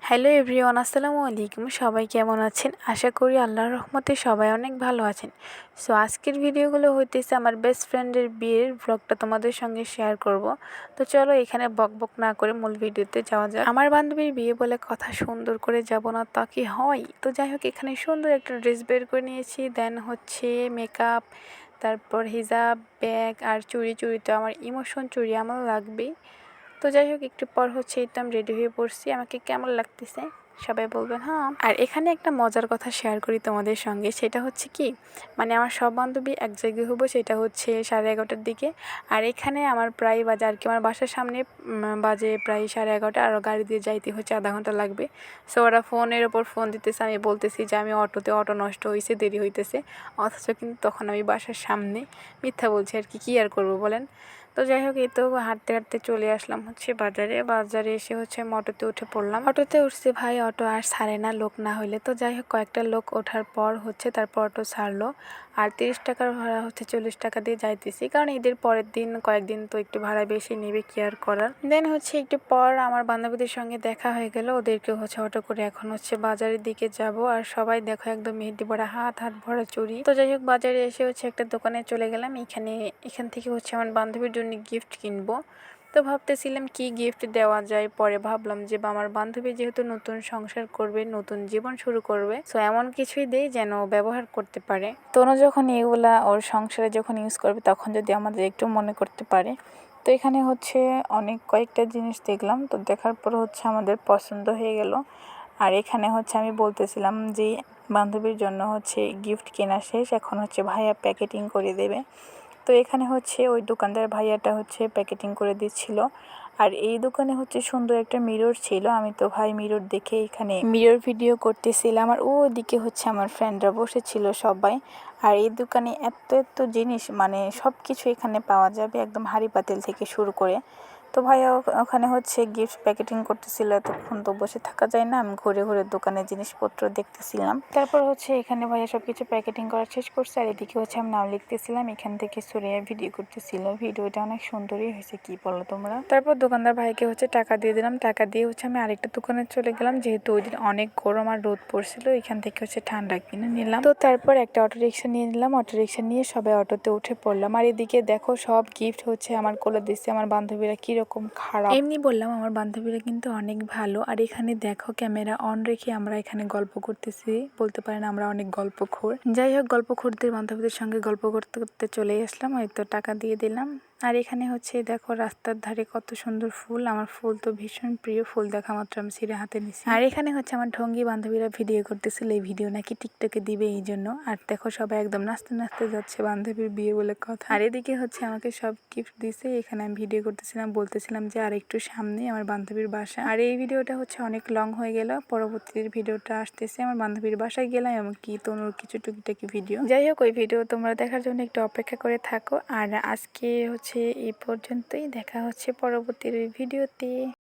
Hello everyone, আসসালামু আলাইকুম। সবাই কেমন আছেন? আশা করি আল্লাহর রহমতে সবাই অনেক ভালো আছেন। সো আজকের ভিডিওগুলো হইতেছে আমার বেস্ট ফ্রেন্ডের বিয়ের ব্লগটা তোমাদের সঙ্গে শেয়ার করব। তো চলো এখানে বকবক না করে মূল ভিডিওতে যাওয়া যাক। আমার বান্ধবীর বিয়ে বলে কথা, সুন্দর করে যাব না তা কি হয়? তো যাই হোক, এখানে সুন্দর একটা ড্রেস বের করে নিয়েছি। দেন হচ্ছে মেকআপ, তারপর হিজাব, ব্যাগ আর চুড়ি। চুড়ি তো আমার ইমোশন, চুড়ি আমার লাগবেই। তো যাই হোক, একটু পর হচ্ছে এই তো আমি রেডি হয়ে পড়ছি। আমাকে কেমন লাগতেছে সবাই বলবেন হ্যাঁ। আর এখানে একটা মজার কথা শেয়ার করি তোমাদের সঙ্গে, সেটা হচ্ছে কি, মানে আমার সব বান্ধবী এক জায়গায় হবো, সেটা হচ্ছে 11:30টার দিকে। আর এখানে আমার প্রায় বাজে আর কি, আমার বাসার সামনে বাজে প্রায় 11:30, আরও গাড়ি দিয়ে যাইতে হচ্ছে আধা ঘন্টা লাগবে। সো ওরা ফোনের ওপর ফোন দিতেছে, আমি বলতেছি যে আমি অটো নষ্ট হয়েছে, দেরি হইতেছে, অথচ কিন্তু তখন আমি বাসার সামনে। মিথ্যা বলছি আর কি আর করবো বলেন। তো যাই হোক, এই তো হাঁটতে হাঁটতে চলে আসলাম হচ্ছে বাজারে এসে হচ্ছে আমি অটোতে উঠে পড়লাম। অটোতে উঠছে, ভাই অটো আর ছাড়ে না লোক না হইলে। তো যাই হোক, কয়েকটা লোক ওঠার পর হচ্ছে তারপর অটো ছাড়লো। আর 30 টাকার ভাড়া হচ্ছে 40 টাকা দিয়ে যাইতেছি, কারণ ঈদের পরের দিন কয়েকদিন তো একটু ভাড়া বেশি নেবে, কি আর করার। দেন হচ্ছে একটু পর আমার বান্ধবীদের সঙ্গে দেখা হয়ে গেল, ওদেরকে হচ্ছে অটো করে এখন হচ্ছে বাজারের দিকে যাব। আর সবাই দেখো একদম মেহেদি ভরা হাত, হাত ভরা চুড়ি। তো যাই হোক, বাজারে এসে হচ্ছে একটা দোকানে চলে গেলাম। এখান থেকে হচ্ছে আমার বান্ধবীর জন্য গিফট কিনবো। তো ভাবতেছিলাম কি গিফট দেওয়া যায়। পরে ভাবলাম যে আমার বান্ধবী যেহেতু নতুন সংসার করবে, নতুন জীবন শুরু করবে, সো এমন কিছুই দেই যেন ব্যবহার করতে পারে। তনু যখন এগুলা ওর সংসারে যখন ইউজ করবে, তখন যদি আমাদের একটু মনে করতে পারে। তো এখানে হচ্ছে অনেক কয়েকটা জিনিস দেখলাম, তো দেখার পর হচ্ছে আমাদের পছন্দ হয়ে গেল। আর এখানে হচ্ছে আমি বলতেছিলাম যে বান্ধবীর জন্য হচ্ছে গিফট কেনা শেষ, এখন হচ্ছে ভাইয়া প্যাকেটিং করে দেবে। তো এখানে হচ্ছে ওই দোকানদার ভাইয়াটা হচ্ছে প্যাকেটিং করে দিচ্ছিল। আর এই দোকানে হচ্ছে সুন্দর একটা মিরর ছিল। আমি তো ভাই মিরর দেখে এখানে মিরর ভিডিও করতেছিলাম। আর ওদিকে হচ্ছে আমার ফ্রেন্ডরা বসেছিল সবাই। আর এই দোকানে এত এত জিনিস, মানে সব কিছু এখানে পাওয়া যাবে, একদম হাঁড়ি পাতিল থেকে শুরু করে। তো ভাইয়া ওখানে হচ্ছে গিফট প্যাকেটিং করতেছিল, এতক্ষণ তো বসে থাকা যায় না, আমি ঘুরে ঘুরে দোকানের জিনিসপত্র দেখতেছিলাম। তারপর হচ্ছে এখানে ভাইয়া সব কিছু প্যাকেটিং করা শেষ করছে, আর এদিকে হচ্ছে আমি নাম লিখতেছিলাম। এখান থেকে সুরিয়া ভিডিও করতেছিল, ভিডিওটা অনেক সুন্দরই হয়েছে, কি বলো তোমরা। তারপর দোকানদার ভাইকে হচ্ছে টাকা দিয়ে দিলাম। টাকা দিয়ে হচ্ছে আমি আরেকটা দোকানে চলে গেলাম, যেহেতু ওই দিন অনেক গরম আর রোদ পড়ছিল, এখান থেকে হচ্ছে ঠান্ডা কিনে নিলাম। তো তারপর একটা অটো রিক্সা নিয়ে নিলাম, অটো রিক্সা নিয়ে সবাই অটোতে উঠে পড়লাম। আর এদিকে দেখো সব গিফট হচ্ছে আমার কোলে দিচ্ছে। আমার বান্ধবীরা কিরকম খারাপ, এমনি বললাম, আমার বান্ধবীরা কিন্তু অনেক ভালো। আর এখানে দেখো ক্যামেরা অন রেখে আমরা এখানে গল্প করতেছি, বলতে পারেন আমরা অনেক গল্পখোর। যাই হোক, গল্পখোরদের বান্ধবীদের সঙ্গে গল্প করতে করতে চলে আসলাম। হয়তো টাকা দিয়ে দিলাম। আর এখানে হচ্ছে দেখো রাস্তার ধারে কত সুন্দর ফুল, আমার ফুল তো ভীষণ প্রিয়, ফুল দেখা মাত্র আমি ছিঁড়ে হাতে নিছি। আর এখানে হচ্ছে আমার ঢঙ্গি বান্ধবীরা ভিডিও করতেছিল, এই ভিডিও নাকি টিকটকে দিবে এই জন্য। আর দেখো সবাই একদম নাচতে নাচতে যাচ্ছে, বান্ধবীর বিয়ে বলে কথা। আর এদিকে হচ্ছে আমাকে সব গিফট দিছে, এখানে আমি ভিডিও করতেছিলাম, বলতেছিলাম যে আর একটু সামনে আমার বান্ধবীর বাসা। আর এই ভিডিওটা হচ্ছে অনেক লং হয়ে গেল, পরবর্তী ভিডিওটা আসতেছে আমার বান্ধবীর বাসায় গেলাম, এবং কি তনুর কিছু টুকিটাকি ভিডিও। যাই হোক, ওই ভিডিও তোমরা দেখার জন্য একটু অপেক্ষা করে থাকো। আর আজকে হচ্ছে এই পর্যন্তই, দেখা হচ্ছে পরবর্তী ভিডিওতে।